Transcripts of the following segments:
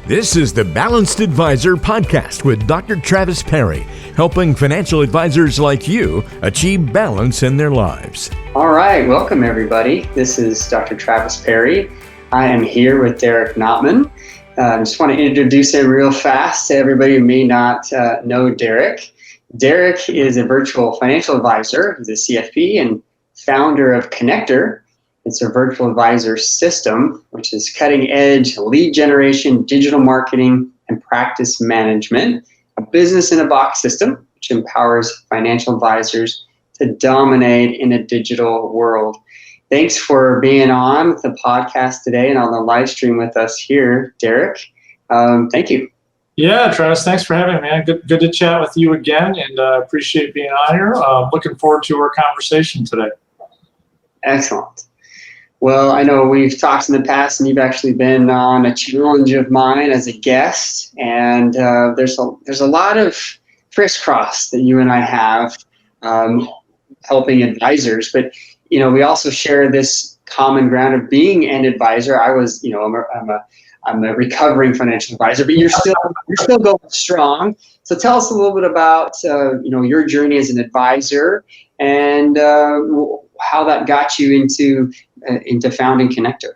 This is the Balanced Advisor Podcast with Dr. Travis Perry, helping financial advisors like you achieve balance in their lives. All right, welcome everybody. This is Dr. Travis Perry. I am here with Derek Notman. I just want to introduce him real fast to everybody who may not know Derek. Derek is a virtual financial advisor. He's a CFP and founder of Conneqtor. It's a virtual advisor system, which is cutting edge lead generation, digital marketing, and practice management. A business in a box system, which empowers financial advisors to dominate in a digital world. Thanks for being on the podcast today and on the live stream with us here, Derek. Thank you. Yeah, Travis, thanks for having me, man. Good to chat with you again, and appreciate being on here. Looking forward to our conversation today. Excellent. Well, I know we've talked in the past, and you've actually been on a challenge of mine as a guest, and there's a lot of crisscross that you and I have helping advisors. But we also share this common ground of being an advisor. I was, I'm a recovering financial advisor, but you're still going strong. So tell us a little bit about your journey as an advisor and how that got you into founding Conneqtor.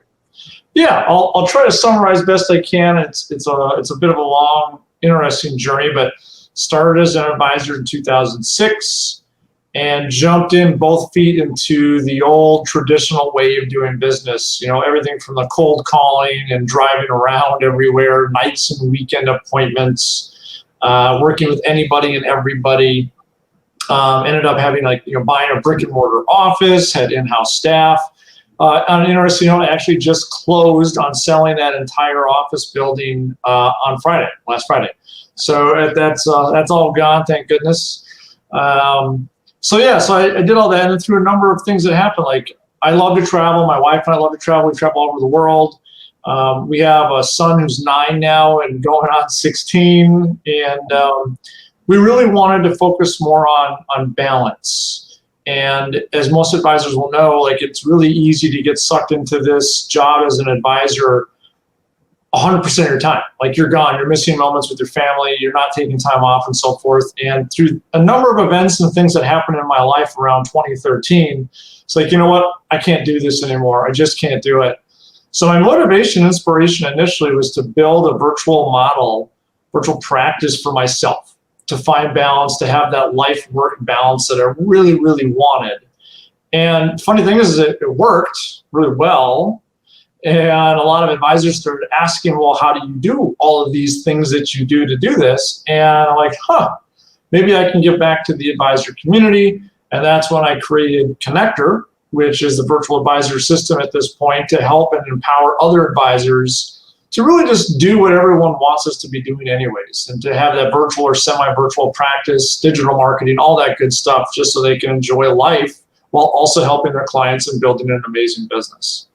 Yeah, I'll try to summarize best I can. It's a bit of a long, interesting journey, but started as an advisor in 2006 and jumped in both feet into the old traditional way of doing business. Everything from the cold calling and driving around everywhere, nights and weekend appointments, working with anybody and everybody. Ended up having buying a brick and mortar office, had in-house staff. On interesting note, I actually just closed on selling that entire office building on last Friday. So that's all gone, thank goodness. So I did all that, and then through a number of things that happened. Like, I love to travel. My wife and I love to travel. We travel all over the world. We have a son who's 9 now and going on 16, and we really wanted to focus more on balance. And as most advisors will know, it's really easy to get sucked into this job as an advisor 100% of your time. You're gone, you're missing moments with your family, you're not taking time off and so forth. And through a number of events and things that happened in my life around 2013, it's you know what, I can't do this anymore. I just can't do it. So my motivation, inspiration initially was to build a virtual practice for myself, to find balance, to have that life-work balance that I really, really wanted. And funny thing is that it worked really well. And a lot of advisors started asking, well, how do you do all of these things that you do to do this? And I'm maybe I can give back to the advisor community. And that's when I created Conneqtor, which is the virtual advisor system at this point, to help and empower other advisors to really just do what everyone wants us to be doing anyways, and to have that virtual or semi-virtual practice, digital marketing, all that good stuff, just so they can enjoy life while also helping their clients and building an amazing business.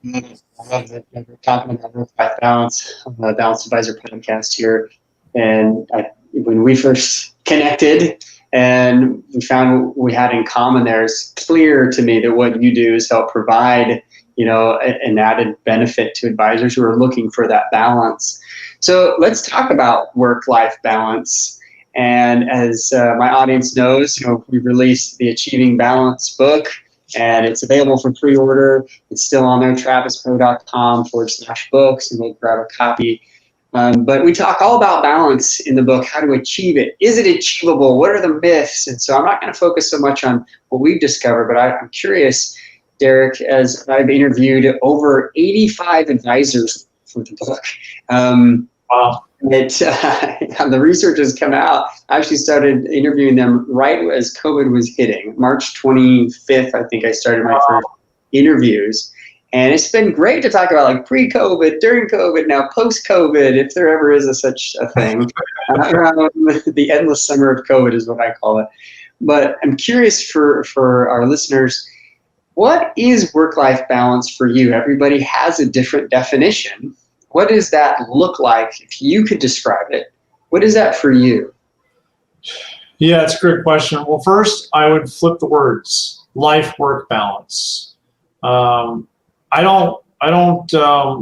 I love that we're talking about work-life balance on the Balanced Advisor podcast here. And when we first connected and we found what we had in common there, it's clear to me that what you do is help provide an added benefit to advisors who are looking for that balance. So let's talk about work-life balance. And as my audience knows, we've released the Achieving Balance book, and it's available for pre-order. It's still on there, travispro.com/books, and we'll grab a copy. But we talk all about balance in the book, how to achieve it. Is it achievable? What are the myths? And so I'm not going to focus so much on what we've discovered, but I'm curious, Derek, as I've interviewed over 85 advisors for the book. Wow. The research has come out. I actually started interviewing them right as COVID was hitting. March 25th, I think I started my first interviews. And it's been great to talk about pre-COVID, during COVID, now post-COVID, if there ever is such a thing. The endless summer of COVID is what I call it. But I'm curious for our listeners, what is work-life balance for you? Everybody has a different definition. What does that look like? If you could describe it, what is that for you? Yeah, it's a great question. Well, first, I would flip the words, life-work balance. I don't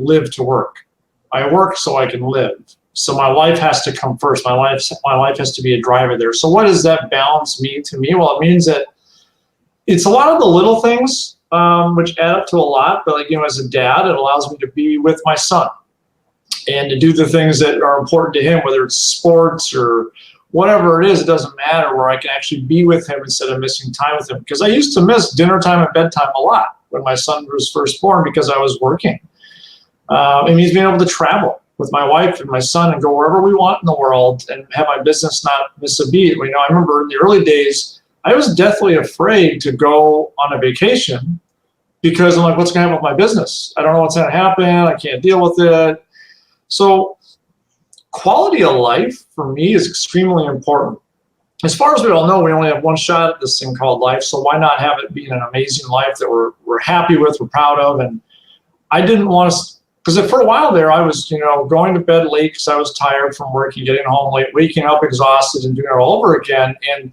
live to work. I work so I can live. So my life has to come first. My life has to be a driver there. So what does that balance mean to me? Well, it means that it's a lot of the little things, which add up to a lot. But like, as a dad, it allows me to be with my son and to do the things that are important to him, whether it's sports or whatever it is. It doesn't matter, where I can actually be with him instead of missing time with him. Because I used to miss dinner time and bedtime a lot when my son was first born because I was working. It means being able to travel with my wife and my son and go wherever we want in the world and have my business not miss a beat. I remember in the early days, I was deathly afraid to go on a vacation because I'm like, what's going to happen with my business? I don't know what's going to happen. I can't deal with it. So quality of life for me is extremely important. As far as we all know, we only have one shot at this thing called life. So why not have it be an amazing life that we're happy with, we're proud of? And I didn't want to, because for a while there, I was, going to bed late because I was tired from working, getting home late, waking up exhausted and doing it all over again. And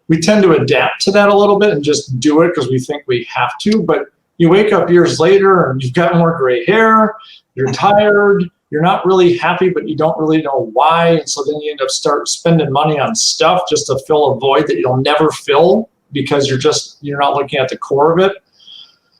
we tend to adapt to that a little bit and just do it because we think we have to. But you wake up years later and you've got more gray hair, you're tired, you're not really happy, but you don't really know why. And so then you end up start spending money on stuff just to fill a void that you'll never fill because you're not looking at the core of it.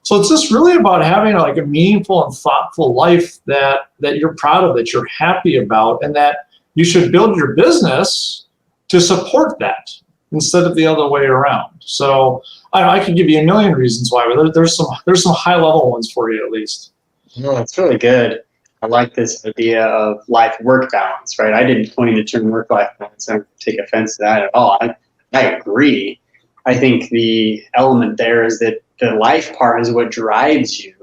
So it's just really about having like a meaningful and thoughtful life that you're proud of, that you're happy about, and that you should build your business to support that instead of the other way around. So I could give you a million reasons why, but there's some high level ones for you at least. No, that's really good. I like this idea of life-work balance, right? I didn't coin the term work-life balance. I don't take offense to that at all. I agree. I think the element there is that the life part is what drives you.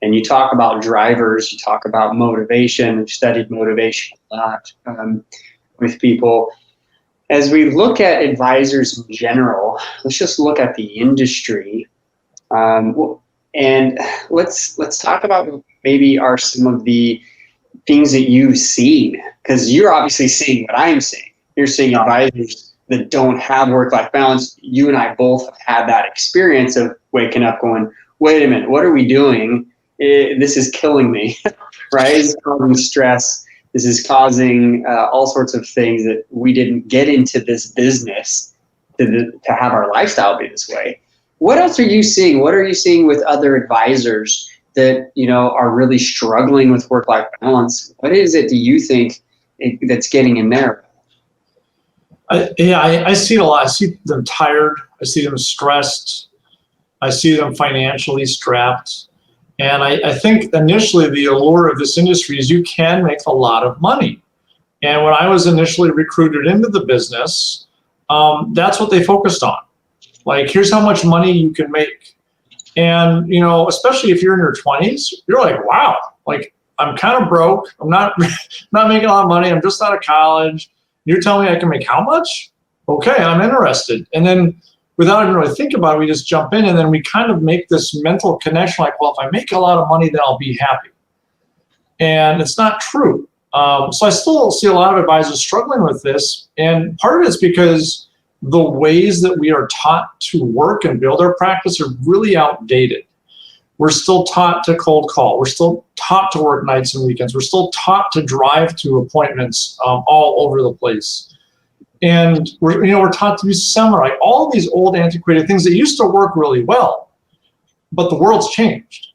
And you talk about drivers, you talk about motivation. I've studied motivation a lot with people. As we look at advisors in general, let's just look at the industry. And let's talk about maybe some of the things that you've seen, because you're obviously seeing what I'm seeing. You're seeing advisors that don't have work-life balance. You and I both have had that experience of waking up going, wait a minute, what are we doing? This is killing me, right? It's causing stress. This is causing all sorts of things that we didn't get into this business to have our lifestyle be this way. What else are you seeing? What are you seeing with other advisors that are really struggling with work-life balance? What is it do you think that's getting in there? I see it a lot. I see them tired. I see them stressed. I see them financially strapped. And I think initially the allure of this industry is you can make a lot of money. And when I was initially recruited into the business, that's what they focused on. Like, here's how much money you can make. And, especially if you're in your 20s, you're like, wow, like I'm kind of broke. I'm not making a lot of money. I'm just out of college. You're telling me I can make how much? Okay, I'm interested. And then without even really thinking about it, we just jump in and then we kind of make this mental connection like, well, if I make a lot of money, then I'll be happy. And it's not true. So I still see a lot of advisors struggling with this. And part of it's because the ways that we are taught to work and build our practice are really outdated. We're still taught to cold call. We're still taught to work nights and weekends. We're still taught to drive to appointments all over the place. And we're taught to be samurai. All these old antiquated things that used to work really well, but the world's changed.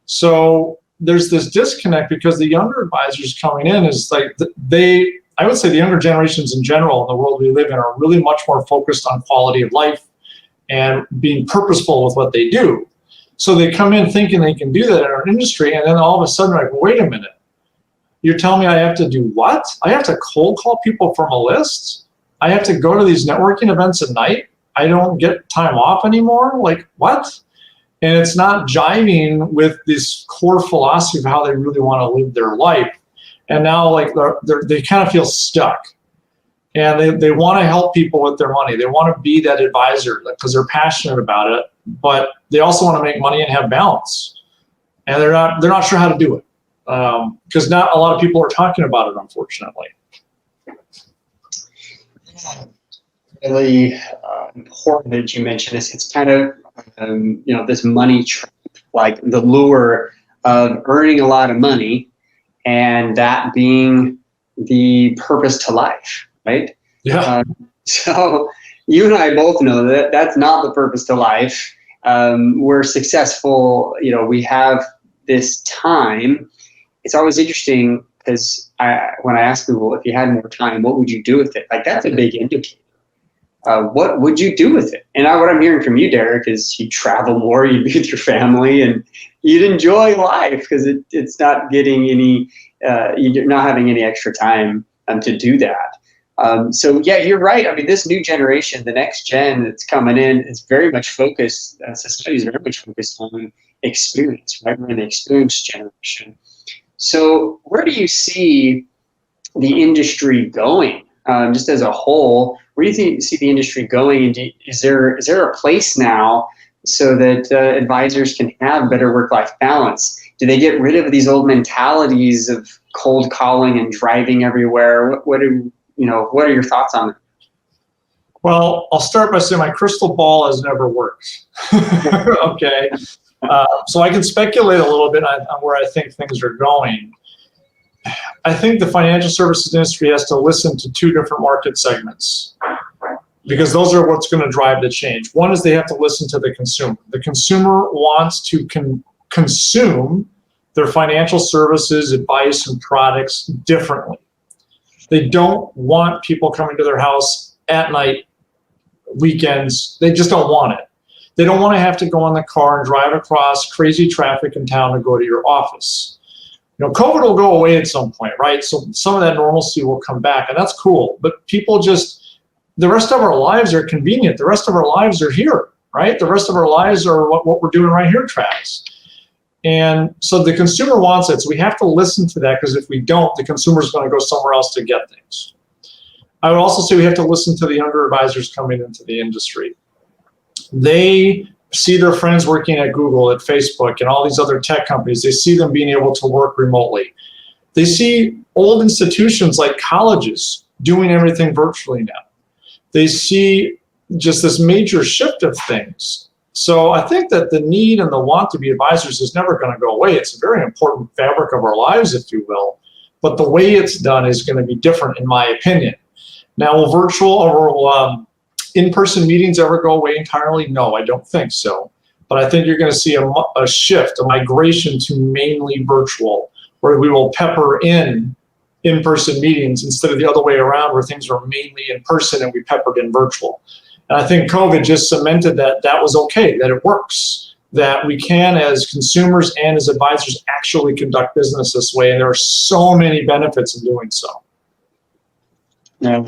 So there's this disconnect because the younger advisors coming in is like I would say the younger generations in general in the world we live in are really much more focused on quality of life and being purposeful with what they do. So they come in thinking they can do that in our industry, and then all of a sudden they're like, well, wait a minute. You're telling me I have to do what? I have to cold call people from a list? I have to go to these networking events at night? I don't get time off anymore? Like, what? And it's not jiving with this core philosophy of how they really want to live their life. And now like they kind of feel stuck. And they want to help people with their money. They want to be that advisor because they're passionate about it, but they also want to make money and have balance. And they're not sure how to do it because not a lot of people are talking about it, unfortunately. Really important that you mentioned this. It's kind of this money trap, like the lure of earning a lot of money and that being the purpose to life, right? Yeah. So you and I both know that that's not the purpose to life. We're successful, we have this time. It's always interesting because when I ask people, if you had more time, what would you do with it? Like, that's a big indicator. What would you do with it? And what I'm hearing from you, Derek, is you travel more, you be with your family, and you'd enjoy life because it's not getting any, you're not having any extra time to do that. So yeah, you're right. I mean, this new generation, the next gen that's coming in, is very much focused. Society is very much focused on experience, right? We're in the experience generation. So where do you see the industry going, just as a whole? Where do you see the industry going? And is there a place now so that advisors can have better work-life balance? Do they get rid of these old mentalities of cold calling and driving everywhere? What are your thoughts on that? Well, I'll start by saying my crystal ball has never worked. Okay. So I can speculate a little bit on where I think things are going. I think the financial services industry has to listen to two different market segments, because those are what's going to drive the change. One is they have to listen to the consumer. The consumer wants to consume their financial services, advice, and products differently. They don't want people coming to their house at night, weekends. They just don't want it. They don't want to have to go in the car and drive across crazy traffic in town to go to your office. COVID will go away at some point, right? So some of that normalcy will come back, and that's cool. But people the rest of our lives are convenient. The rest of our lives are here, right? The rest of our lives are what we're doing right here, Travis. And so the consumer wants it. So we have to listen to that, because if we don't, the consumer is going to go somewhere else to get things. I would also say we have to listen to the younger advisors coming into the industry. They see their friends working at Google, at Facebook, and all these other tech companies. They see them being able to work remotely. They see old institutions like colleges doing everything virtually now. They see just this major shift of things. So I think that the need and the want to be advisors is never going to go away. It's a very important fabric of our lives, if you will. But the way it's done is going to be different, in my opinion. Now, will virtual or in-person meetings ever go away entirely? No, I don't think so. But I think you're going to see a shift, a migration to mainly virtual, where we will pepper in-person meetings instead of the other way around, where things are mainly in person and we peppered in virtual. And I think COVID just cemented that was okay, that it works, that we can, as consumers and as advisors, actually conduct business this way. And there are so many benefits in doing so. No,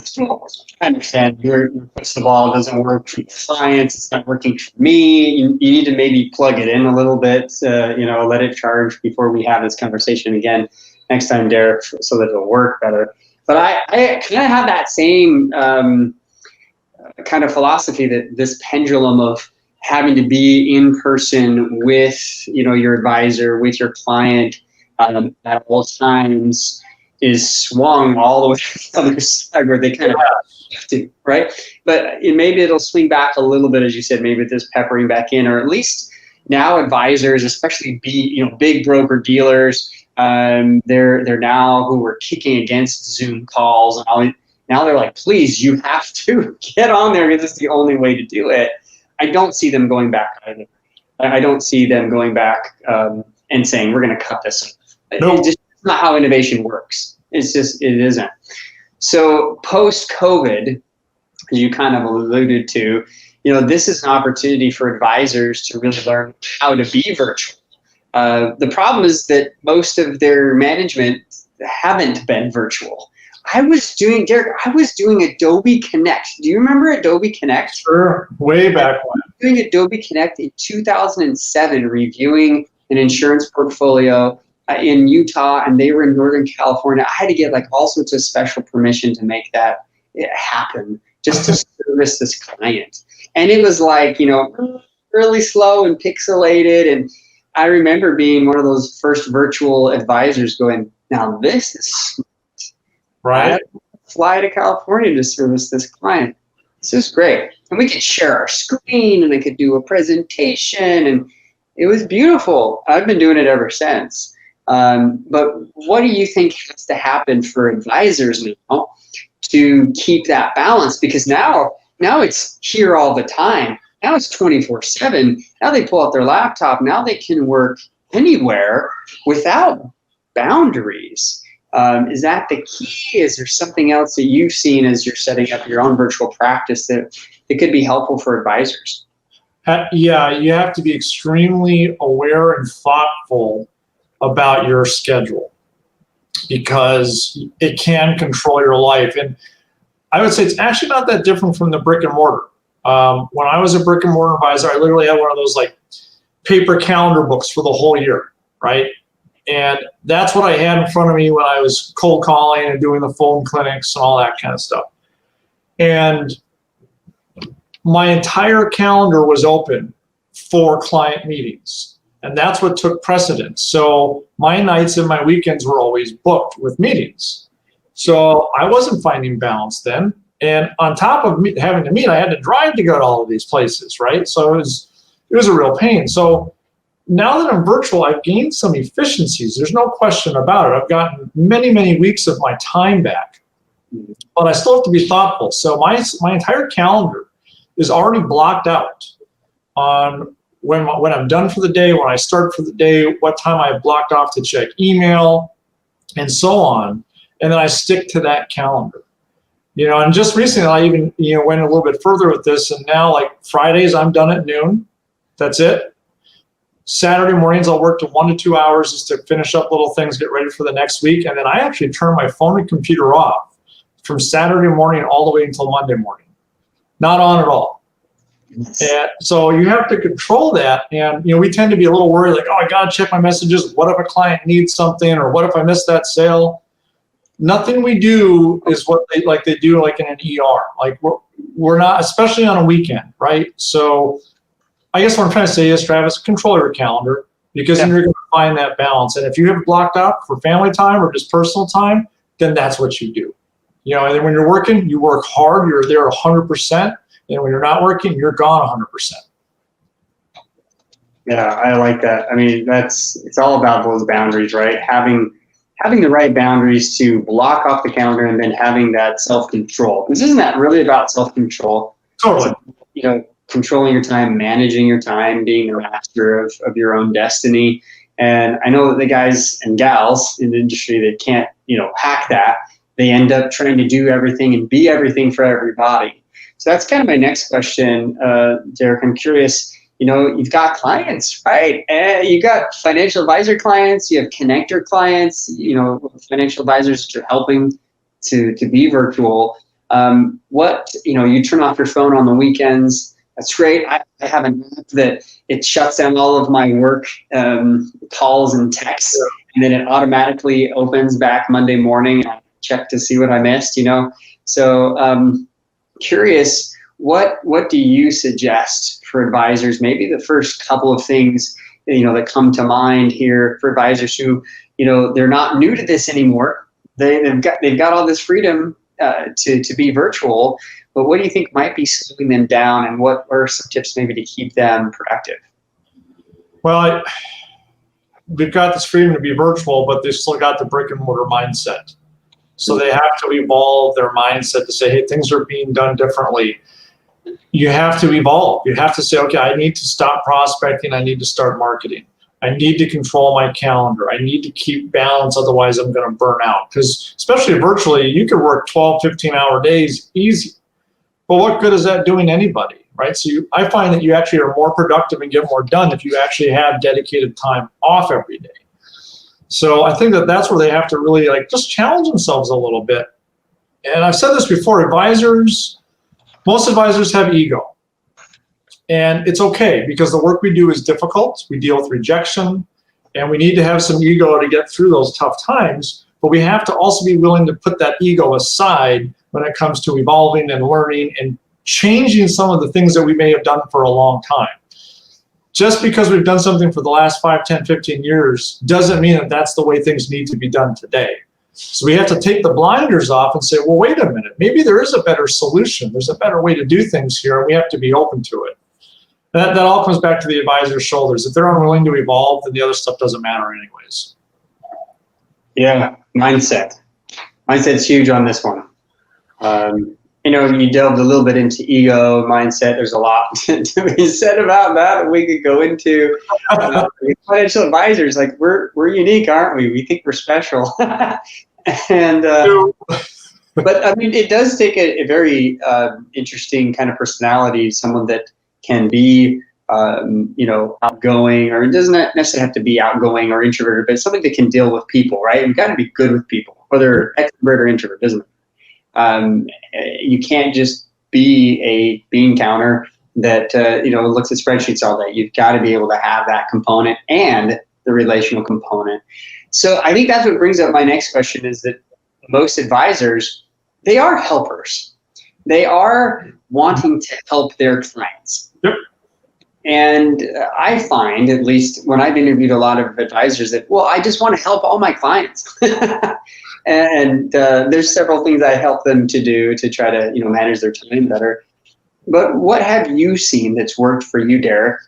I understand your crystal ball doesn't work for clients. It's not working for me. You need to maybe plug it in a little bit, let it charge before we have this conversation again next time, Derek, so that it'll work better. But I kind of have that same kind of philosophy, that this pendulum of having to be in person with, your advisor, with your client at all times, is swung all the way to the other side, where they kind of have to, right? But maybe it'll swing back a little bit, as you said, maybe with this peppering back in, or at least now advisors, especially big broker dealers, they're now, who were kicking against Zoom calls and all. Now they're like, please, you have to get on there, because it's the only way to do it. I don't see them going back either. I don't see them going back and saying, we're going to cut this. Nope. It's just not how innovation works. It isn't. So post-COVID, as you kind of alluded to, this is an opportunity for advisors to really learn how to be virtual. The problem is that most of their management haven't been virtual. I was doing Adobe Connect. Do you remember Adobe Connect? Sure, way back when. Doing Adobe Connect in 2007, reviewing an insurance portfolio in Utah, and they were in Northern California. I had to get all sorts of special permission to make that happen, just to service this client. And it was really slow and pixelated. And I remember being one of those first virtual advisors going, now this is smart. Right. I had to fly to California to service this client. This is great. And we could share our screen, and I could do a presentation, and it was beautiful. I've been doing it ever since. But what do you think has to happen for advisors now to keep that balance? Because now it's here all the time. Now it's 24/7. Now they pull out their laptop. Now they can work anywhere without boundaries. Is that the key? Is there something else that you've seen as you're setting up your own virtual practice that could be helpful for advisors? Yeah, you have to be extremely aware and thoughtful about your schedule, because it can control your life. And I would say it's actually not that different from the brick and mortar. When I was a brick and mortar advisor, I literally had one of those like paper calendar books for the whole year, right? And that's what I had in front of me when I was cold calling and doing the phone clinics and all that kind of stuff. And my entire calendar was open for client meetings. And that's what took precedence. So my nights and my weekends were always booked with meetings. So I wasn't finding balance then. And on top of having to meet, I had to drive to go to all of these places, right? So it was a real pain. So now that I'm virtual, I've gained some efficiencies. There's no question about it. I've gotten many, many weeks of my time back, but I still have to be thoughtful. So my entire calendar is already blocked out on when I'm done for the day, when I start for the day, what time I've blocked off to check email, and so on. And then I stick to that calendar. And just recently I even, went a little bit further with this, and now like Fridays I'm done at noon. That's it. Saturday mornings I'll work to 1 to 2 hours just to finish up little things, get ready for the next week. And then I actually turn my phone and computer off from Saturday morning all the way until Monday morning. Not on at all. And so you have to control that. And, we tend to be a little worried, like, oh, I got to check my messages. What if a client needs something? Or what if I miss that sale? Nothing we do is what they do like in an ER. Like we're not, especially on a weekend, right? So I guess what I'm trying to say is, Travis, control your calendar, because then you're going to find that balance. And if you have blocked out for family time or just personal time, then that's what you do. And then when you're working, you work hard, you're there 100%. And when you're not working, you're gone 100%. Yeah, I like that. I mean, it's all about those boundaries, right? Having the right boundaries to block off the calendar, and then having that self-control. Because isn't that really about self-control? Totally. So, controlling your time, managing your time, being the master of your own destiny. And I know that the guys and gals in the industry that can't, hack that, they end up trying to do everything and be everything for everybody. So that's kind of my next question, Derek. I'm curious, you've got clients, right? You got financial advisor clients, you have Conneqtor clients, financial advisors that you're helping to be virtual. You turn off your phone on the weekends. That's great. I have an app that it shuts down all of my work calls and texts, and then it automatically opens back Monday morning. I check to see what I missed, So curious, what do you suggest for advisors? Maybe the first couple of things that come to mind here for advisors who they're not new to this anymore. They've got all this freedom to be virtual, but what do you think might be slowing them down, and what are some tips maybe to keep them productive? Well, we've got this freedom to be virtual, but they've still got the brick and mortar mindset. So they have to evolve their mindset to say, hey, things are being done differently. You have to evolve. You have to say, okay, I need to stop prospecting. I need to start marketing. I need to control my calendar. I need to keep balance. Otherwise, I'm going to burn out. Because especially virtually, you could work 12, 15-hour days easy. But what good is that doing anybody, right? So I find that you actually are more productive and get more done if you actually have dedicated time off every day. So I think that's where they have to really just challenge themselves a little bit. And I've said this before, most advisors have ego. And it's okay, because the work we do is difficult. We deal with rejection, and we need to have some ego to get through those tough times. But we have to also be willing to put that ego aside when it comes to evolving and learning and changing some of the things that we may have done for a long time. Just because we've done something for the last 5, 10, 15 years doesn't mean that that's the way things need to be done today. So we have to take the blinders off and say, well, wait a minute, maybe there is a better solution. There's a better way to do things here, and we have to be open to it. That all comes back to the advisor's shoulders. If they're unwilling to evolve, then the other stuff doesn't matter anyways. Yeah, mindset. Mindset's huge on this one. You delved a little bit into ego mindset. There's a lot to be said about that we could go into. Financial advisors, like we're unique, aren't we? We think we're special, and but I mean, it does take a very interesting kind of personality, someone that can be outgoing, or it doesn't necessarily have to be outgoing or introverted, but something that can deal with people, right? You've got to be good with people, whether extrovert or introvert, doesn't it? You can't just be a bean counter that looks at spreadsheets all day. You've got to be able to have that component and the relational component. So I think that's what brings up my next question: is that most advisors, they are helpers. They are wanting to help their clients. Yep. And I find, at least when I've interviewed a lot of advisors, that, well, I just want to help all my clients. And there's several things I help them to do to try to, manage their time better. But what have you seen that's worked for you, Derek,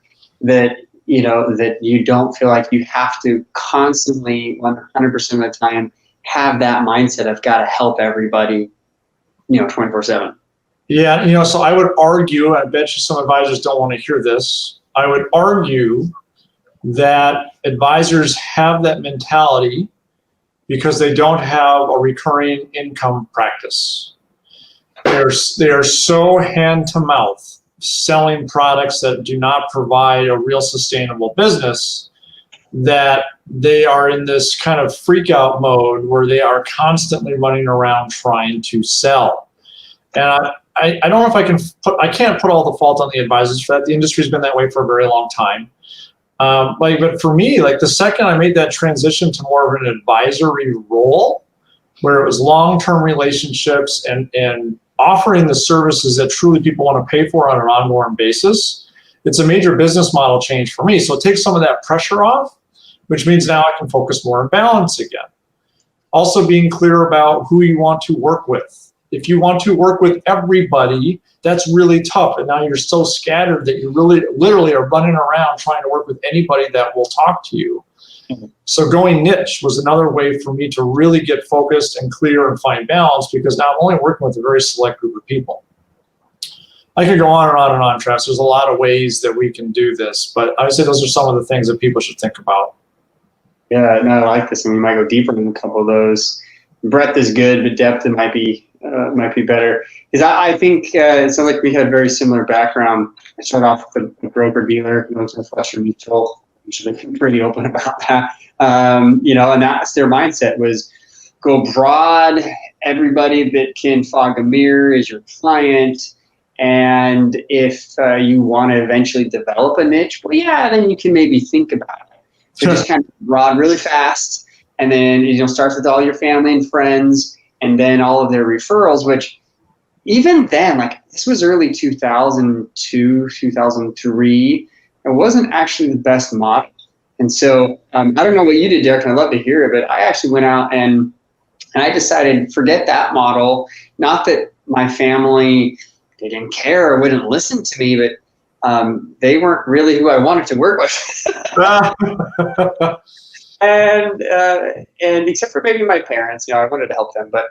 that you don't feel like you have to constantly, 100% of the time, have that mindset of got to help everybody, 24/7? Yeah, so I would argue, I bet you some advisors don't want to hear this, I would argue that advisors have that mentality because they don't have a recurring income practice. They are so hand to mouth selling products that do not provide a real sustainable business that they are in this kind of freak out mode where they are constantly running around trying to sell. And I don't know if I can't put all the fault on the advisors for that. The industry's been that way for a very long time. But for me, the second I made that transition to more of an advisory role, where it was long-term relationships and offering the services that truly people want to pay for on an ongoing basis, it's a major business model change for me. So it takes some of that pressure off, which means now I can focus more on balance again. Also being clear about who you want to work with. If you want to work with everybody, that's really tough. And now you're so scattered that you really literally are running around trying to work with anybody that will talk to you. Mm-hmm. So going niche was another way for me to really get focused and clear and find balance, because now I'm only working with a very select group of people. I could go on and on and on, Travis. There's a lot of ways that we can do this, but I would say those are some of the things that people should think about. Yeah, no, I like this, and we might go deeper in a couple of those. Breadth is good, but depth might be better. Because I think it sounds like we had a very similar background. I started off with a broker dealer, was with Western Mutual. We should be pretty open about that. And that's their mindset, was go broad. Everybody that can fog a mirror is your client. And if you want to eventually develop a niche, well, yeah, then you can maybe think about it. So just kind of broad really fast. And then, starts with all your family and friends, and then all of their referrals, which even then, this was early 2002, 2003, it wasn't actually the best model. And so I don't know what you did, Derek, and I'd love to hear it, but I actually went out and I decided, forget that model. Not that my family, they didn't care or wouldn't listen to me, but they weren't really who I wanted to work with. And except for maybe my parents, I wanted to help them, but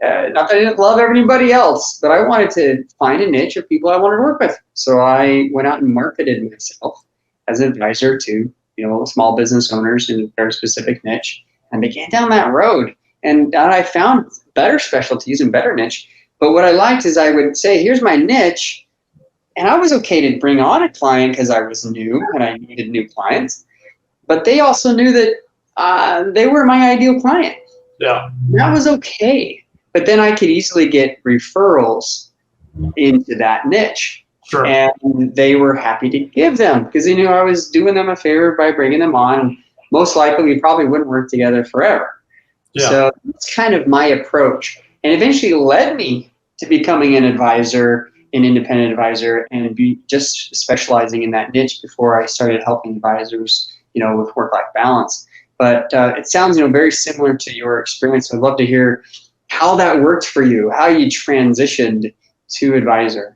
not that I didn't love everybody else, but I wanted to find a niche of people I wanted to work with. So I went out and marketed myself as an advisor to, small business owners in a very specific niche, and began down that road. And I found better specialties and better niche. But what I liked is I would say, here's my niche, and I was okay to bring on a client because I was new and I needed new clients. But they also knew that they were my ideal client. Yeah. That was okay. But then I could easily get referrals into that niche. Sure. And they were happy to give them because they knew I was doing them a favor by bringing them on. Most likely, we probably wouldn't work together forever. Yeah. So that's kind of my approach. And eventually led me to becoming an advisor, an independent advisor, and be just specializing in that niche before I started helping advisors, with work-life balance. But it sounds, very similar to your experience. I'd love to hear how that worked for you, how you transitioned to advisor.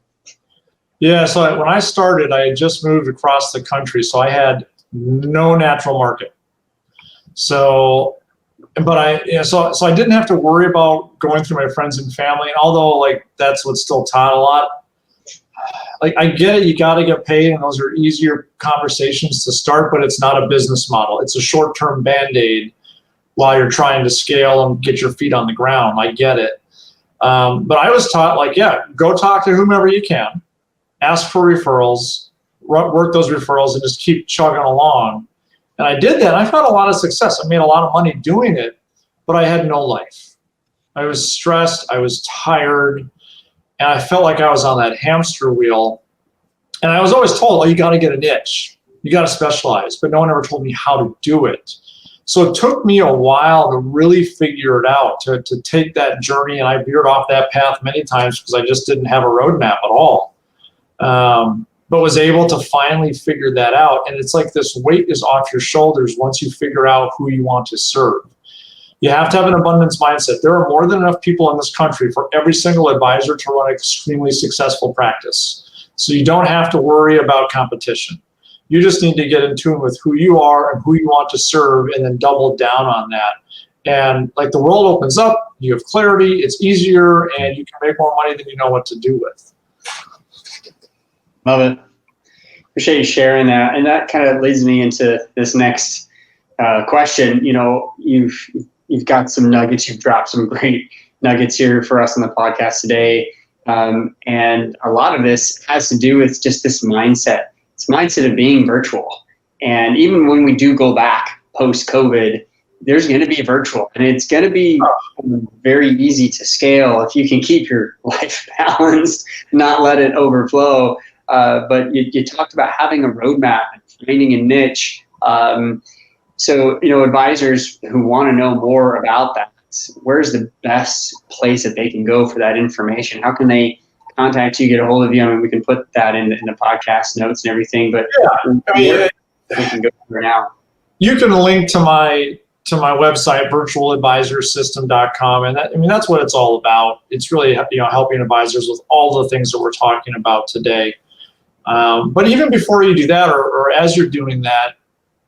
Yeah, so when I started, I had just moved across the country, so I had no natural market. So But so I didn't have to worry about going through my friends and family. And although like that's what's still taught a lot, like I get it, you got to get paid, and those are easier conversations to start. But it's not a business model. It's a short-term Band-Aid while you're trying to scale and get your feet on the ground. I get it. But I was taught, like, yeah, go talk to whomever you can, ask for referrals, work those referrals, and just keep chugging along. And I did that. And I found a lot of success. I made a lot of money doing it, but I had no life. I was stressed. I was tired. And I felt like I was on that hamster wheel. And I was always told, oh, you got to get a niche. You got to specialize. But no one ever told me how to do it. So it took me a while to really figure it out, to take that journey. And I veered off that path many times because I just didn't have a roadmap at all. But was able to finally figure that out. And it's like this weight is off your shoulders once you figure out who you want to serve. You have to have an abundance mindset. There are more than enough people in this country for every single advisor to run an extremely successful practice. So you don't have to worry about competition. You just need to get in tune with who you are and who you want to serve, and then double down on that. And like the world opens up, you have clarity, it's easier, and you can make more money than you know what to do with. Love it. Appreciate you sharing that. And that kind of leads me into this next question. You know, you've got some nuggets. You've dropped some great nuggets here for us on the podcast today. And a lot of this has to do with just this mindset. It's mindset of being virtual. And even when we do go back post-COVID, there's going to be virtual, and it's going to be very easy to scale if you can keep your life balanced, not let it overflow. But you talked about having a roadmap and finding a niche. So, you know, advisors who want to know more about that, where's the best place that they can go for that information? How can they contact you, get a hold of you? I mean, we can put that in the podcast notes and everything, but yeah, I mean, we can go for now. You can link to my website, virtualadvisorsystem.com. And that, I mean, that's what it's all about. It's really, you know, helping advisors with all the things that we're talking about today. But even before you do that, or as you're doing that,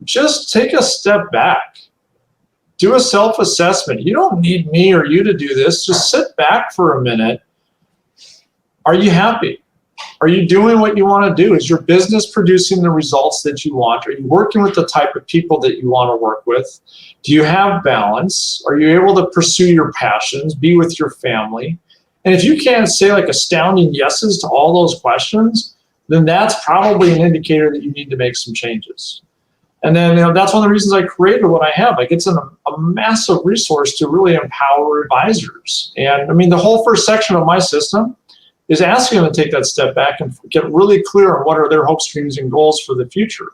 just take a step back. Do a self-assessment. You don't need me or you to do this. Just sit back for a minute. Are you happy? Are you doing what you want to do? Is your business producing the results that you want? Are you working with the type of people that you want to work with? Do you have balance? Are you able to pursue your passions, be with your family? And if you can't say like astounding yeses to all those questions, then that's probably an indicator that you need to make some changes. And then, you know, that's one of the reasons I created what I have. Like, it's a massive resource to really empower advisors. And I mean, the whole first section of my system is asking them to take that step back and get really clear on what are their hopes, dreams, and goals for the future.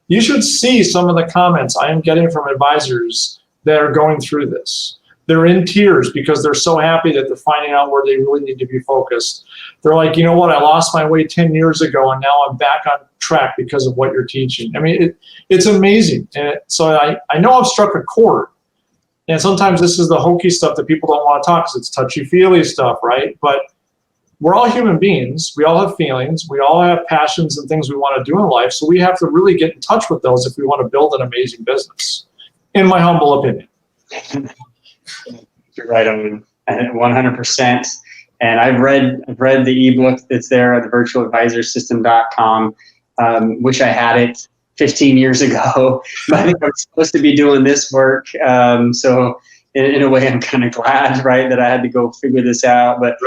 You should see some of the comments I am getting from advisors that are going through this. They're in tears because they're so happy that they're finding out where they really need to be focused. They're like, you know what, I lost my way 10 years ago, and now I'm back on track because of what you're teaching. I mean, it's amazing. And so I know I've struck a chord. And sometimes this is the hokey stuff that people don't want to talk, because it's touchy-feely stuff, right? But we're all human beings. We all have feelings. We all have passions and things we want to do in life. So we have to really get in touch with those if we want to build an amazing business, in my humble opinion. You're right on 100%. And I've read the ebook that's there at the virtualadvisorsystem.com. Wish I had it 15 years ago, but I think I was supposed to be doing this work. So in a way, I'm kind of glad, right, that I had to go figure this out. But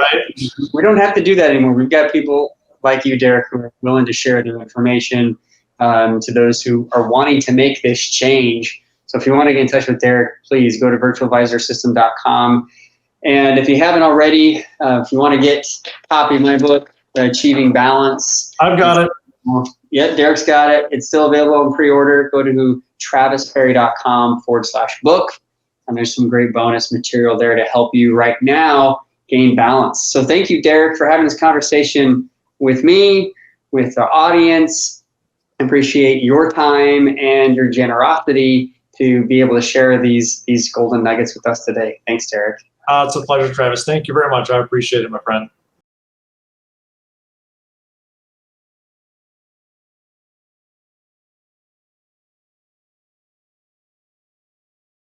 we don't have to do that anymore. We've got people like you, Derek, who are willing to share their information to those who are wanting to make this change. So if you want to get in touch with Derek, please go to virtualadvisorsystem.com. And if you haven't already, if you want to get a copy of my book, Achieving Balance. I've got it. Yeah, Derek's got it. It's still available in pre-order. Go to travisperry.com/book. And there's some great bonus material there to help you right now gain balance. So thank you, Derek, for having this conversation with me, with the audience. I appreciate your time and your generosity to be able to share these golden nuggets with us today. Thanks, Derek. It's a pleasure, Travis. Thank you very much. I appreciate it, my friend.